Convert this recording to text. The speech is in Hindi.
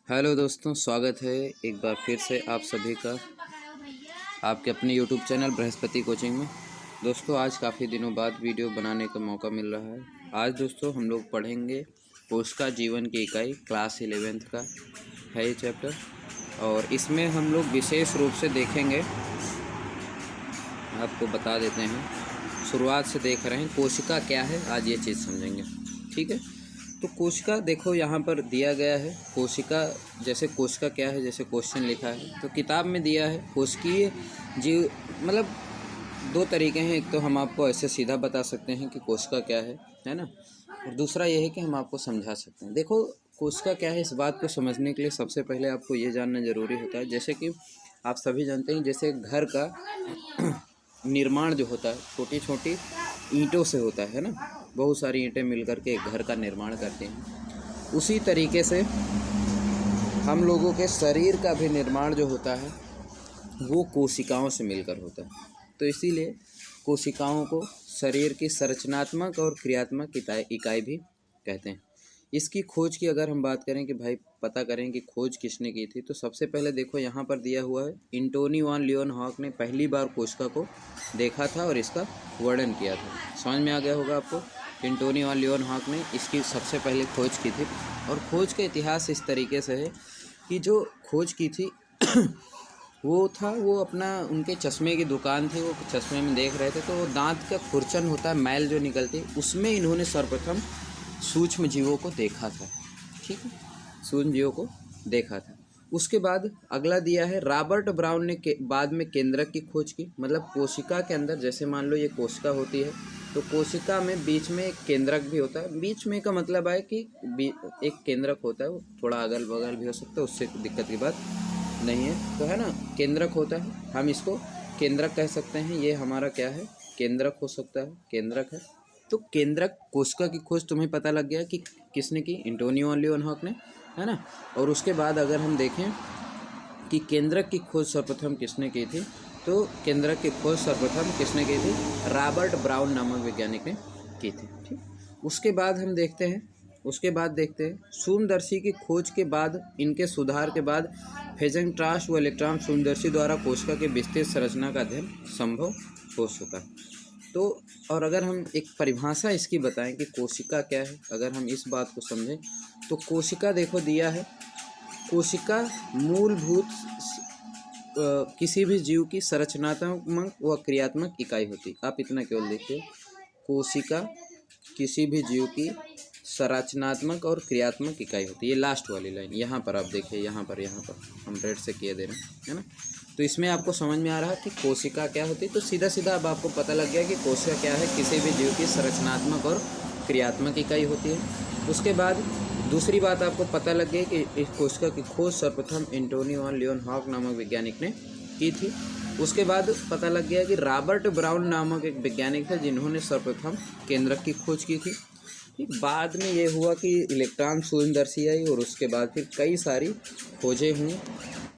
हेलो दोस्तों, स्वागत है एक बार फिर से आप सभी का आपके अपने यूट्यूब चैनल बृहस्पति कोचिंग में। दोस्तों, आज काफ़ी दिनों बाद वीडियो बनाने का मौका मिल रहा है। आज दोस्तों हम लोग पढ़ेंगे कोशिका जीवन की इकाई क्लास 11th का है ये चैप्टर, और इसमें हम लोग विशेष रूप से देखेंगे, आपको बता देते हैं, शुरुआत से देख रहे हैं कोशिका क्या है, आज ये चीज़ समझेंगे। ठीक है, तो कोशिका देखो यहाँ पर दिया गया है। कोशिका जैसे कोशिका क्या है, जैसे क्वेश्चन लिखा है तो किताब में दिया है कोशिकीय जीव, मतलब दो तरीके हैं। एक तो हम आपको ऐसे सीधा बता सकते हैं कि कोशिका क्या है ना, और दूसरा ये है कि हम आपको समझा सकते हैं। देखो कोशिका क्या है, इस बात को समझने के लिए सबसे पहले आपको ये जानना ज़रूरी होता है, जैसे कि आप सभी जानते हैं, जैसे घर का निर्माण जो होता है छोटी छोटी ईंटों से होता है ना, बहुत सारी ईंटें मिलकर के घर का निर्माण करते हैं। उसी तरीके से हम लोगों के शरीर का भी निर्माण जो होता है वो कोशिकाओं से मिलकर होता है। तो इसीलिए कोशिकाओं को शरीर की संरचनात्मक और क्रियात्मक इकाई भी कहते हैं। इसकी खोज की अगर हम बात करें कि भाई पता करें कि खोज किसने की थी, तो सबसे पहले देखो यहाँ पर दिया हुआ है, एंटोनी वान लियोनहॉक ने पहली बार कोशिका को देखा था और इसका वर्णन किया था। समझ में आ गया होगा आपको, एंटोनी वान लियोनहॉक ने इसकी सबसे पहले खोज की थी। और खोज का इतिहास इस तरीके से है कि जो खोज की थी वो अपना, उनके चश्मे की दुकान थी, वो चश्मे में देख रहे थे, तो वो दांत का खुरचन होता है, मैल जो निकलती है, उसमें इन्होंने सर्वप्रथम सूक्ष्म जीवों को देखा था। ठीक है, सूक्ष्म जीवों को देखा था। उसके बाद अगला दिया है, रॉबर्ट ब्राउन ने बाद में केंद्रक की खोज की। मतलब कोशिका के अंदर, जैसे मान लो ये कोशिका होती है, तो कोशिका में बीच में एक केंद्रक भी होता है। बीच में का मतलब है कि एक केंद्रक होता है, वो थोड़ा अगल बगल भी हो सकता है, उससे दिक्कत की बात नहीं है, तो है ना, केंद्रक होता है, हम इसको केंद्रक कह सकते हैं। ये हमारा क्या है, केंद्रक हो सकता है, केंद्रक है। तो केंद्रक कोशिका की खोज तुम्हें पता लग गया कि किसने की, एंटोनी वान लियोनहॉक ने, है ना। और उसके बाद अगर हम देखें कि केंद्रक की खोज सर्वप्रथम किसने की थी, तो केंद्रक की खोज सर्वप्रथम किसने की थी, रॉबर्ट ब्राउन नामक वैज्ञानिक ने की थी। ठीक, उसके बाद हम देखते हैं, सूक्ष्मदर्शी की खोज के बाद, इनके सुधार के बाद फेजेंट्रास व इलेक्ट्रॉन सूक्ष्मदर्शी द्वारा कोशिका के विस्तृत संरचना का अध्ययन संभव हो सका। तो और अगर हम एक परिभाषा इसकी बताएं कि कोशिका क्या है, अगर हम इस बात को समझें, तो कोशिका देखो दिया है, कोशिका मूलभूत किसी भी जीव की संरचनात्मक व क्रियात्मक इकाई होती। आप इतना केवल देखिए, कोशिका किसी भी जीव की संरचनात्मक और क्रियात्मक इकाई होती है। ये लास्ट वाली लाइन यहाँ पर आप देखिए, यहाँ पर हम रेड से किए दे रहे हैं, है ना। तो इसमें आपको समझ में आ रहा है कि कोशिका क्या होती है। तो सीधा सीधा अब आपको पता लग गया कि कोशिका क्या है, किसी भी जीव की संरचनात्मक और क्रियात्मक इकाई होती है। उसके बाद दूसरी बात आपको पता लग गई कि इस कोशिका की खोज सर्वप्रथम एंटोनी वान लियोनहॉक नामक वैज्ञानिक ने की थी। उसके बाद पता लग गया कि रॉबर्ट ब्राउन नामक एक वैज्ञानिक थे जिन्होंने सर्वप्रथम केंद्रक की खोज की थी। बाद में ये हुआ कि इलेक्ट्रॉन सूक्ष्मदर्शी आई, और उसके बाद फिर कई सारी खोजें हुई।